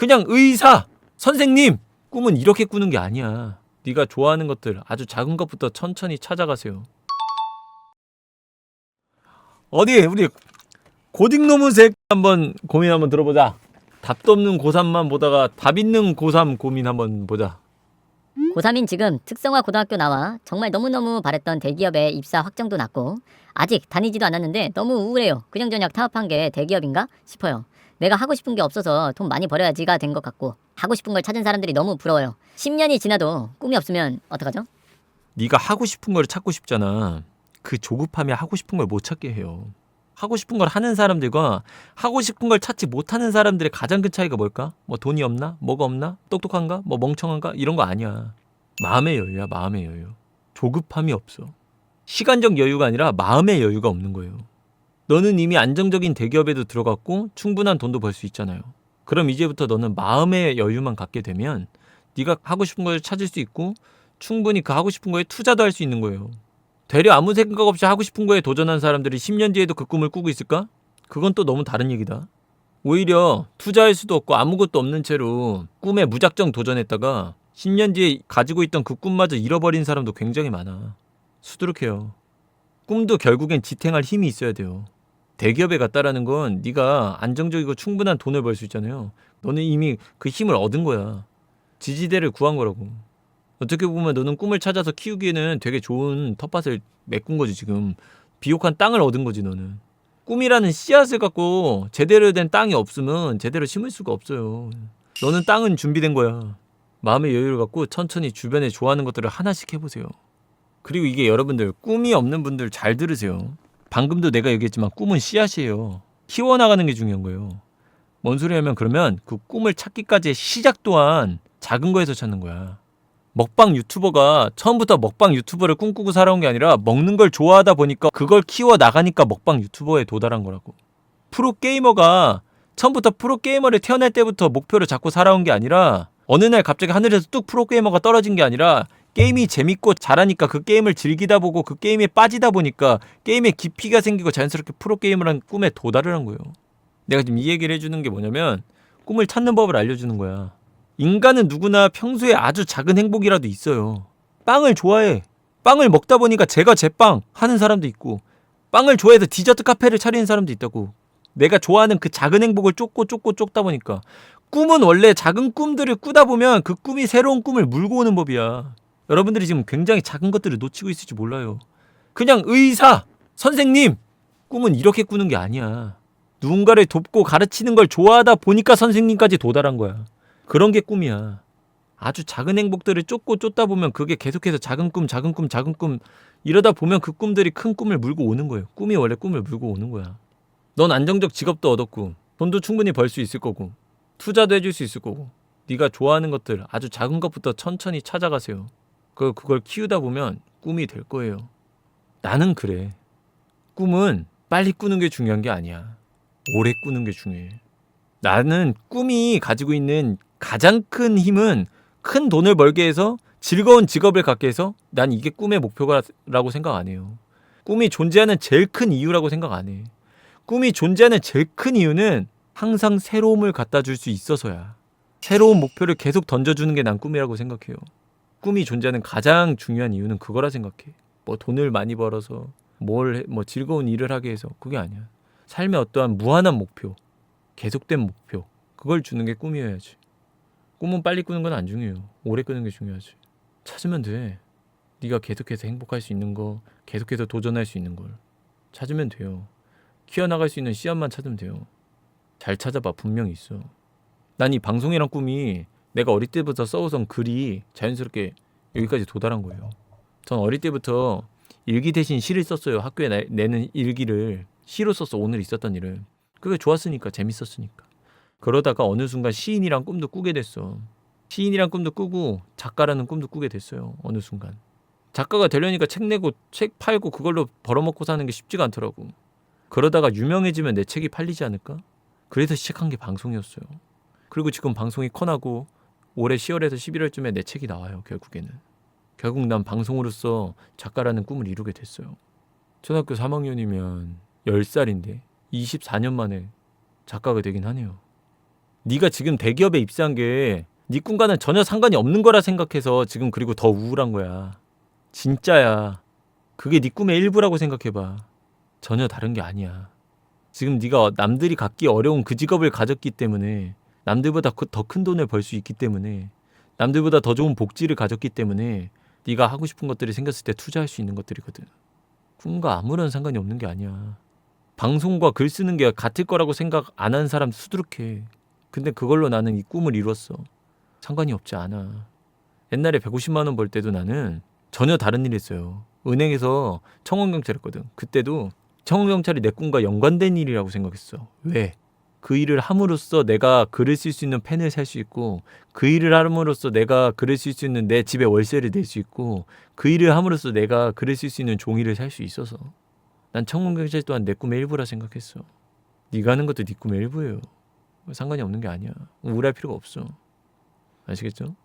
그냥 의사, 선생님. 꿈은 이렇게 꾸는 게 아니야. 네가 좋아하는 것들 아주 작은 것부터 천천히 찾아가세요. 어디 우리 고딩노무색 한번 고민 한번 들어보자. 답도 없는 고3만 보다가 답 있는 고3 고민 한번 보자. 고3인 지금 특성화 고등학교 나와 정말 너무너무 바랬던 대기업에 입사 확정도 났고 아직 다니지도 않았는데 너무 우울해요. 그냥저냥 타업한 게 대기업인가 싶어요. 내가 하고 싶은 게 없어서 돈 많이 벌어야지가 된 것 같고 하고 싶은 걸 찾은 사람들이 너무 부러워요. 10년이 지나도 꿈이 없으면 어떡하죠? 네가 하고 싶은 걸 찾고 싶잖아. 그 조급함이 하고 싶은 걸 못 찾게 해요. 하고 싶은 걸 하는 사람들과 하고 싶은 걸 찾지 못하는 사람들의 가장 큰 차이가 뭘까? 뭐 돈이 없나? 뭐가 없나? 똑똑한가? 뭐 멍청한가? 이런 거 아니야. 마음의 여유야, 마음의 여유. 조급함이 없어. 시간적 여유가 아니라 마음의 여유가 없는 거예요. 너는 이미 안정적인 대기업에도 들어갔고 충분한 돈도 벌 수 있잖아요. 그럼 이제부터 너는 마음의 여유만 갖게 되면 네가 하고 싶은 걸 찾을 수 있고 충분히 그 하고 싶은 거에 투자도 할 수 있는 거예요. 되려 아무 생각 없이 하고 싶은 거에 도전한 사람들이 10년 뒤에도 그 꿈을 꾸고 있을까? 그건 또 너무 다른 얘기다. 오히려 투자할 수도 없고 아무것도 없는 채로 꿈에 무작정 도전했다가 10년 뒤에 가지고 있던 그 꿈마저 잃어버린 사람도 굉장히 많아. 수두룩해요. 꿈도 결국엔 지탱할 힘이 있어야 돼요. 대기업에 갔다라는 건 네가 안정적이고 충분한 돈을 벌 수 있잖아요. 너는 이미 그 힘을 얻은 거야. 지지대를 구한 거라고. 어떻게 보면 너는 꿈을 찾아서 키우기에는 되게 좋은 텃밭을 메꾼 거지 지금. 비옥한 땅을 얻은 거지 너는. 꿈이라는 씨앗을 갖고 제대로 된 땅이 없으면 제대로 심을 수가 없어요. 너는 땅은 준비된 거야. 마음의 여유를 갖고 천천히 주변에 좋아하는 것들을 하나씩 해보세요. 그리고 이게 여러분들 꿈이 없는 분들 잘 들으세요. 방금도 내가 얘기했지만 꿈은 씨앗이에요. 키워나가는 게 중요한 거예요. 뭔 소리 하면 그러면 그 꿈을 찾기까지의 시작 또한 작은 거에서 찾는 거야. 먹방 유튜버가 처음부터 먹방 유튜버를 꿈꾸고 살아온 게 아니라 먹는 걸 좋아하다 보니까 그걸 키워나가니까 먹방 유튜버에 도달한 거라고. 프로게이머가 처음부터 프로게이머를 태어날 때부터 목표를 잡고 살아온 게 아니라 어느 날 갑자기 하늘에서 뚝 프로게이머가 떨어진 게 아니라 게임이 재밌고 잘하니까 그 게임을 즐기다 보고 그 게임에 빠지다 보니까 게임에 깊이가 생기고 자연스럽게 프로게이머란 꿈에 도달을 한 거예요. 내가 지금 이 얘기를 해주는 게 뭐냐면 꿈을 찾는 법을 알려주는 거야. 인간은 누구나 평소에 아주 작은 행복이라도 있어요. 빵을 좋아해. 빵을 먹다 보니까 제가 제빵 하는 사람도 있고 빵을 좋아해서 디저트 카페를 차리는 사람도 있다고. 내가 좋아하는 그 작은 행복을 쫓다 보니까 꿈은 원래 작은 꿈들을 꾸다 보면 그 꿈이 새로운 꿈을 물고 오는 법이야. 여러분들이 지금 굉장히 작은 것들을 놓치고 있을지 몰라요. 그냥 의사, 선생님. 꿈은 이렇게 꾸는 게 아니야. 누군가를 돕고 가르치는 걸 좋아하다 보니까 선생님까지 도달한 거야. 그런 게 꿈이야. 아주 작은 행복들을 쫓다 보면 그게 계속해서 작은 꿈 이러다 보면 그 꿈들이 큰 꿈을 물고 오는 거예요. 꿈이 원래 꿈을 물고 오는 거야. 넌 안정적 직업도 얻었고 돈도 충분히 벌 수 있을 거고 투자도 해줄 수 있을 거고 네가 좋아하는 것들 아주 작은 것부터 천천히 찾아가세요. 그걸 키우다 보면 꿈이 될 거예요. 나는 그래. 꿈은 빨리 꾸는 게 중요한 게 아니야. 오래 꾸는 게 중요해. 나는 꿈이 가지고 있는 가장 큰 힘은 큰 돈을 벌게 해서 즐거운 직업을 갖게 해서 난 이게 꿈의 목표라고 생각 안 해요. 꿈이 존재하는 제일 큰 이유라고 생각 안 해. 꿈이 존재하는 제일 큰 이유는 항상 새로움을 갖다 줄 수 있어서야. 새로운 목표를 계속 던져주는 게 난 꿈이라고 생각해요. 꿈이 존재하는 가장 중요한 이유는 그거라 생각해. 뭐 돈을 많이 벌어서 뭐 즐거운 일을 하게 해서 그게 아니야. 삶의 어떠한 무한한 목표, 계속된 목표, 그걸 주는 게 꿈이어야지. 꿈은 빨리 꾸는 건 안 중요해요. 오래 꾸는 게 중요하지. 찾으면 돼. 네가 계속해서 행복할 수 있는 거, 계속해서 도전할 수 있는 걸 찾으면 돼요. 키워나갈 수 있는 씨앗만 찾으면 돼요. 잘 찾아봐. 분명히 있어. 난 이 방송이란 꿈이 내가 어릴 때부터 써오던 글이 자연스럽게 여기까지 도달한 거예요. 전 어릴 때부터 일기 대신 시를 썼어요. 학교에 내는 일기를 시로 썼어. 오늘 있었던 일을. 그게 좋았으니까, 재밌었으니까. 그러다가 어느 순간 시인이란 꿈도 꾸게 됐어. 시인이란 꿈도 꾸고 작가라는 꿈도 꾸게 됐어요. 어느 순간. 작가가 되려니까 책 내고 책 팔고 그걸로 벌어먹고 사는 게 쉽지가 않더라고. 그러다가 유명해지면 내 책이 팔리지 않을까? 그래서 시작한 게 방송이었어요. 그리고 지금 방송이 커나고 올해 10월에서 11월쯤에 내 책이 나와요. 결국 난 방송으로서 작가라는 꿈을 이루게 됐어요. 초등학교 3학년이면 10살인데 24년 만에 작가가 되긴 하네요. 네가 지금 대기업에 입사한 게 네 꿈과는 전혀 상관이 없는 거라 생각해서 지금 그리고 더 우울한 거야. 진짜야. 그게 네 꿈의 일부라고 생각해봐. 전혀 다른 게 아니야. 지금 네가 남들이 갖기 어려운 그 직업을 가졌기 때문에, 남들보다 더 큰 돈을 벌 수 있기 때문에, 남들보다 더 좋은 복지를 가졌기 때문에 네가 하고 싶은 것들이 생겼을 때 투자할 수 있는 것들이거든. 꿈과 아무런 상관이 없는 게 아니야. 방송과 글 쓰는 게 같을 거라고 생각 안 하는 사람 수두룩해. 근데 그걸로 나는 이 꿈을 이뤘어. 상관이 없지 않아. 옛날에 150만 원 벌 때도 나는 전혀 다른 일 했어요. 은행에서 청원경찰 했거든. 그때도 청원경찰이 내 꿈과 연관된 일이라고 생각했어. 왜? 그 일을 함으로써 내가 글을 쓸 수 있는 펜을 살 수 있고, 그 일을 함으로써 내가 글을 쓸 수 있는 내 집에 월세를 낼 수 있고, 그 일을 함으로써 내가 글을 쓸 수 있는 종이를 살 수 있어서 난 청문경찰 또한 내 꿈의 일부라 생각했어. 네가 하는 것도 네 꿈의 일부예요. 상관이 없는 게 아니야. 우울할 필요가 없어. 아시겠죠?